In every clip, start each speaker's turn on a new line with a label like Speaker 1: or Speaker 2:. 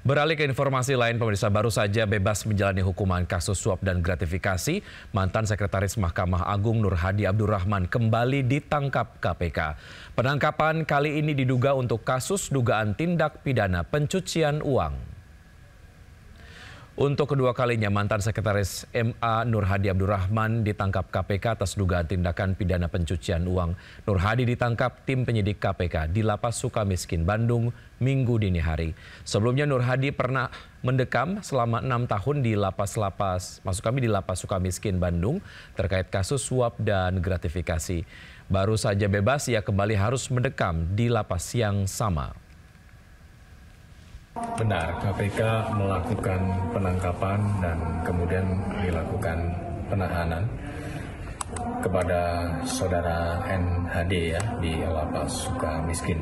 Speaker 1: Beralih ke informasi lain, pemirsa, baru saja bebas menjalani hukuman kasus suap dan gratifikasi, mantan Sekretaris Mahkamah Agung Nur Hadi Abdurrahman kembali ditangkap KPK. Penangkapan kali ini diduga untuk kasus dugaan tindak pidana pencucian uang. Untuk kedua kalinya, mantan Sekretaris MA Nur Hadi Abdurrahman ditangkap KPK atas dugaan tindakan pidana pencucian uang. Nur Hadi ditangkap tim penyidik KPK di Lapas Sukamiskin, Bandung, Minggu dini hari. Sebelumnya Nur Hadi pernah mendekam selama 6 tahun di Lapas Sukamiskin, Bandung terkait kasus suap dan gratifikasi. Baru saja bebas, ia kembali harus mendekam di lapas yang sama.
Speaker 2: Benar, KPK melakukan penangkapan dan kemudian dilakukan penahanan kepada saudara NHD di Lapas Sukamiskin.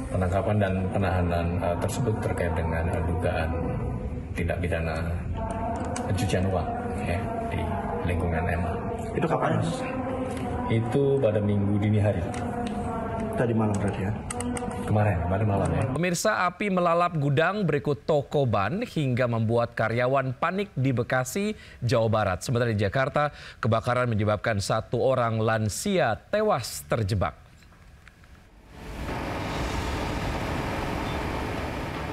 Speaker 2: Penangkapan dan penahanan tersebut terkait dengan dugaan tindak pidana pencucian uang di lingkungan MA.
Speaker 3: Itu kapan?
Speaker 2: Itu pada Minggu dini hari.
Speaker 3: Tadi malam berarti ya?
Speaker 2: Kemarin malam ya.
Speaker 1: Pemirsa, api melalap gudang berikut toko ban hingga membuat karyawan panik di Bekasi, Jawa Barat. Sementara di Jakarta, kebakaran menyebabkan 1 orang lansia tewas terjebak.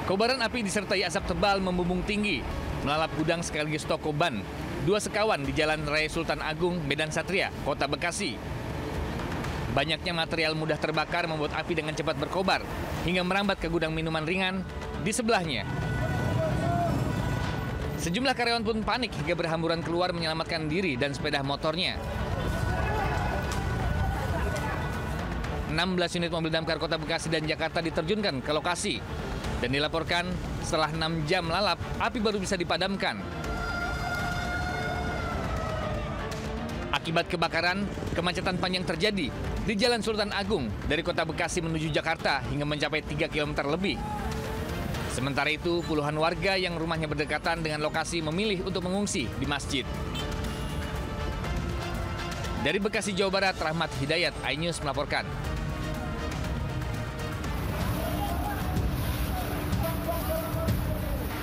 Speaker 4: Kobaran api disertai asap tebal membumbung tinggi, melalap gudang sekaligus toko ban. 2 sekawan di Jalan Raya Sultan Agung, Medan Satria, Kota Bekasi. Banyaknya material mudah terbakar membuat api dengan cepat berkobar hingga merambat ke gudang minuman ringan di sebelahnya. Sejumlah karyawan pun panik hingga berhamburan keluar menyelamatkan diri dan sepeda motornya. 16 unit mobil damkar Kota Bekasi dan Jakarta diterjunkan ke lokasi dan dilaporkan setelah 6 jam lalap, api baru bisa dipadamkan. Akibat kebakaran, kemacetan panjang terjadi di Jalan Sultan Agung dari Kota Bekasi menuju Jakarta hingga mencapai 3 km lebih. Sementara itu, puluhan warga yang rumahnya berdekatan dengan lokasi memilih untuk mengungsi di masjid. Dari Bekasi, Jawa Barat, Rahmat Hidayat, iNews melaporkan.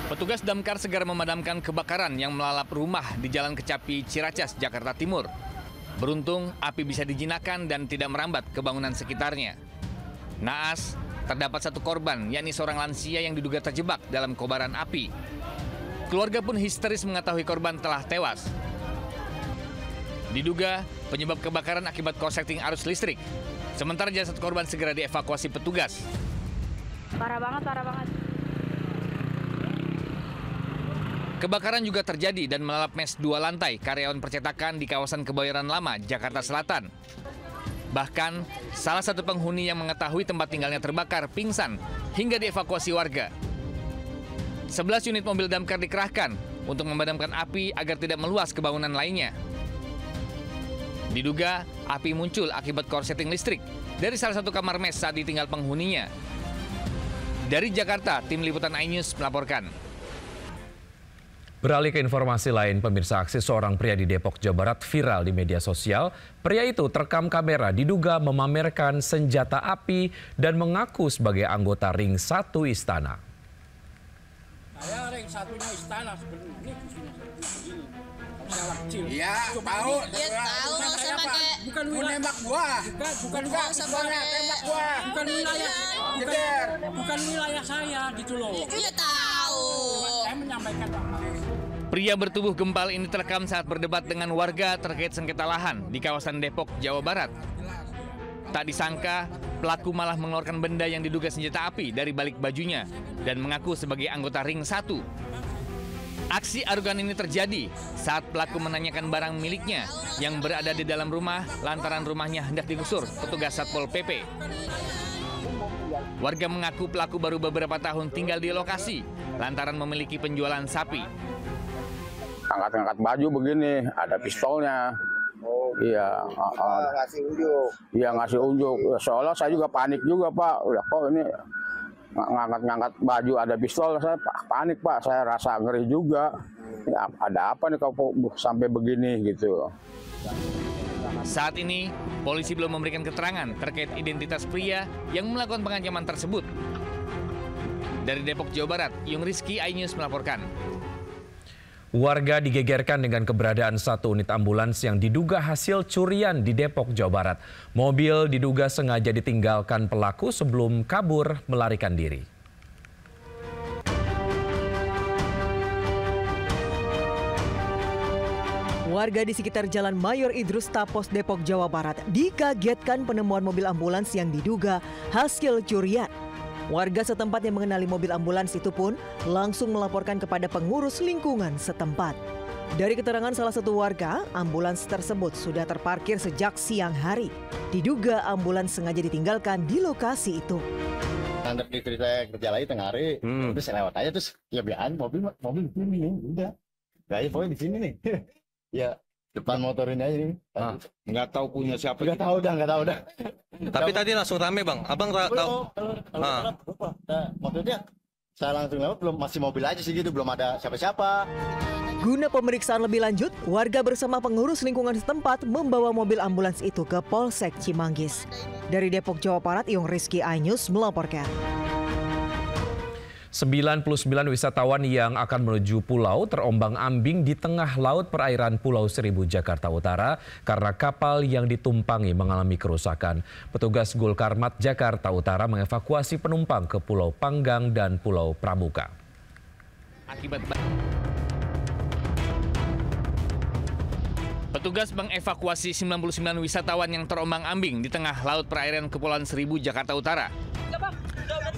Speaker 4: Petugas damkar segera memadamkan kebakaran yang melalap rumah di Jalan Kecapi, Ciracas, Jakarta Timur. Beruntung, api bisa dijinakkan dan tidak merambat ke bangunan sekitarnya. Naas, terdapat 1 korban, yakni seorang lansia yang diduga terjebak dalam kobaran api. Keluarga pun histeris mengetahui korban telah tewas. Diduga penyebab kebakaran akibat korsleting arus listrik. Sementara jasad korban segera dievakuasi petugas.
Speaker 5: Parah banget, parah banget.
Speaker 4: Kebakaran juga terjadi dan melalap mes 2 lantai karyawan percetakan di kawasan Kebayoran Lama, Jakarta Selatan. Bahkan, salah satu penghuni yang mengetahui tempat tinggalnya terbakar pingsan hingga dievakuasi warga. 11 unit mobil damkar dikerahkan untuk memadamkan api agar tidak meluas ke bangunan lainnya. Diduga, api muncul akibat korsleting listrik dari salah satu kamar mes saat ditinggal penghuninya. Dari Jakarta, tim liputan iNews melaporkan.
Speaker 1: Beralih ke informasi lain, pemirsa, aksi seorang pria di Depok, Jawa Barat viral di media sosial. Pria itu terekam kamera diduga memamerkan senjata api dan mengaku sebagai anggota Ring 1 Istana.
Speaker 6: Saya Ring 1-nya Istana sebenarnya di sini. Saya kecil.
Speaker 7: Iya, tahu.
Speaker 5: Iya, tahu saya pakai.
Speaker 6: Bukan
Speaker 7: Menembak gua.
Speaker 6: bukan
Speaker 7: Tembak gua.
Speaker 6: bukan wilayah. Bukan wilayah saya gitu loh.
Speaker 5: Iya tahu.
Speaker 6: Saya menyampaikan
Speaker 4: Pria bertubuh gempal ini terekam saat berdebat dengan warga terkait sengketa lahan di kawasan Depok, Jawa Barat. Tak disangka, pelaku malah mengeluarkan benda yang diduga senjata api dari balik bajunya dan mengaku sebagai anggota Ring 1. Aksi arogan ini terjadi saat pelaku menanyakan barang miliknya yang berada di dalam rumah lantaran rumahnya hendak digusur petugas Satpol PP. Warga mengaku pelaku baru beberapa tahun tinggal di lokasi lantaran memiliki penjualan sapi.
Speaker 8: Angkat-angkat baju begini, ada pistolnya. Iya,
Speaker 7: Ngasih unjuk.
Speaker 8: iya ngasih unjuk. Soalnya saya juga panik juga, Pak. Udah kok ini ngangkat-ngangkat baju ada pistol, saya panik, Pak. Saya rasa ngeri juga. Ya, ada apa nih kalau sampai begini gitu.
Speaker 4: Saat ini, polisi belum memberikan keterangan terkait identitas pria yang melakukan pengancaman tersebut. Dari Depok, Jawa Barat, Yung Rizky, iNews melaporkan.
Speaker 1: Warga digegerkan dengan keberadaan satu unit ambulans yang diduga hasil curian di Depok, Jawa Barat. Mobil diduga sengaja ditinggalkan pelaku sebelum kabur melarikan diri.
Speaker 9: Warga di sekitar Jalan Mayor Idrus Tapos, Depok, Jawa Barat dikagetkan penemuan mobil ambulans yang diduga hasil curian. Warga setempat yang mengenali mobil ambulans itu pun langsung melaporkan kepada pengurus lingkungan setempat. Dari keterangan salah satu warga, ambulans tersebut sudah terparkir sejak siang hari. Diduga ambulans sengaja ditinggalkan di lokasi itu.
Speaker 10: Anak istri saya kerja lagi tengah hari, terus saya lewat aja, terus ya biarin mobil di sini nih, udah. Gaya pokoknya di sini nih. Ya depan motor ini aja nih.
Speaker 11: Nggak tahu punya siapa.
Speaker 10: Nggak tahu dah.
Speaker 11: Tapi tadi langsung rame bang. Abang tahu.
Speaker 10: Maksudnya saya langsung lewat, belum, masih mobil aja sih gitu, belum ada siapa-siapa.
Speaker 9: Guna pemeriksaan lebih lanjut, warga bersama pengurus lingkungan setempat membawa mobil ambulans itu ke Polsek Cimanggis. Dari Depok, Jawa Barat, Yung Rizky, iNews melaporkan.
Speaker 1: 99 wisatawan yang akan menuju pulau terombang-ambing di tengah laut perairan Pulau Seribu, Jakarta Utara karena kapal yang ditumpangi mengalami kerusakan. Petugas Gulkarmat Jakarta Utara mengevakuasi penumpang ke Pulau Panggang dan Pulau Pramuka.
Speaker 4: Petugas mengevakuasi 99 wisatawan yang terombang-ambing di tengah laut perairan Kepulauan Seribu, Jakarta Utara.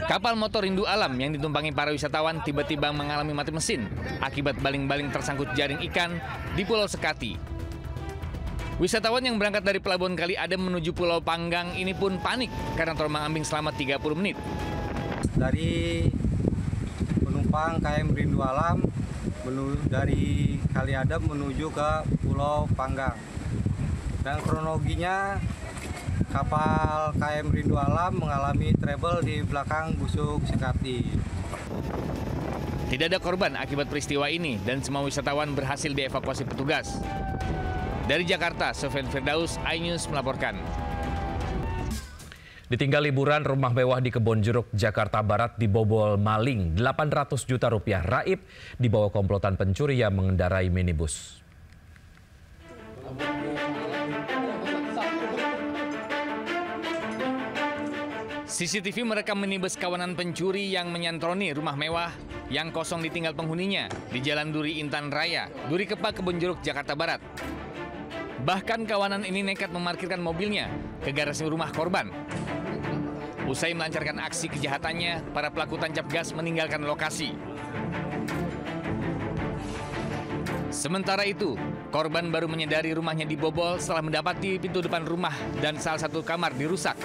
Speaker 4: Kapal motor Rindu Alam yang ditumpangi para wisatawan tiba-tiba mengalami mati mesin akibat baling-baling tersangkut jaring ikan di Pulau Sekati. Wisatawan yang berangkat dari Pelabuhan Kali Adem menuju Pulau Panggang ini pun panik karena terombang-ambing selama 30 menit.
Speaker 12: Dari penumpang KM Rindu Alam dari Kali Adem menuju ke Pulau Panggang. Dan kronologinya, kapal KM Rindu Alam mengalami trouble di belakang busuk Sekati.
Speaker 4: Tidak ada korban akibat peristiwa ini dan semua wisatawan berhasil dievakuasi petugas. Dari Jakarta, Sofyan Firdaus, iNews melaporkan.
Speaker 1: Ditinggal liburan, rumah mewah di Kebonjeruk, Jakarta Barat dibobol maling. 800 juta rupiah raib dibawa komplotan pencuri yang mengendarai minibus.
Speaker 4: CCTV merekam minibus kawanan pencuri yang menyantroni rumah mewah yang kosong ditinggal penghuninya di Jalan Duri Intan Raya, Duri Kepak, Kebonjeruk, Jakarta Barat. Bahkan kawanan ini nekat memarkirkan mobilnya ke garasi rumah korban. Usai melancarkan aksi kejahatannya, para pelaku tancap gas meninggalkan lokasi. Sementara itu, korban baru menyadari rumahnya dibobol setelah mendapati pintu depan rumah dan salah satu kamar dirusak.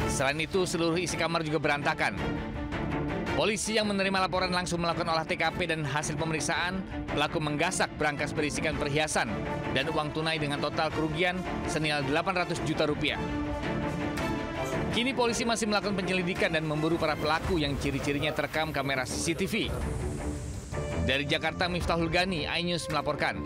Speaker 4: Selain itu, seluruh isi kamar juga berantakan. Polisi yang menerima laporan langsung melakukan olah TKP dan hasil pemeriksaan, pelaku menggasak berangkas berisikan perhiasan dan uang tunai dengan total kerugian senilai 800 juta rupiah. Kini polisi masih melakukan penyelidikan dan memburu para pelaku yang ciri-cirinya terekam kamera CCTV. Dari Jakarta, Miftahul Gani, iNews melaporkan.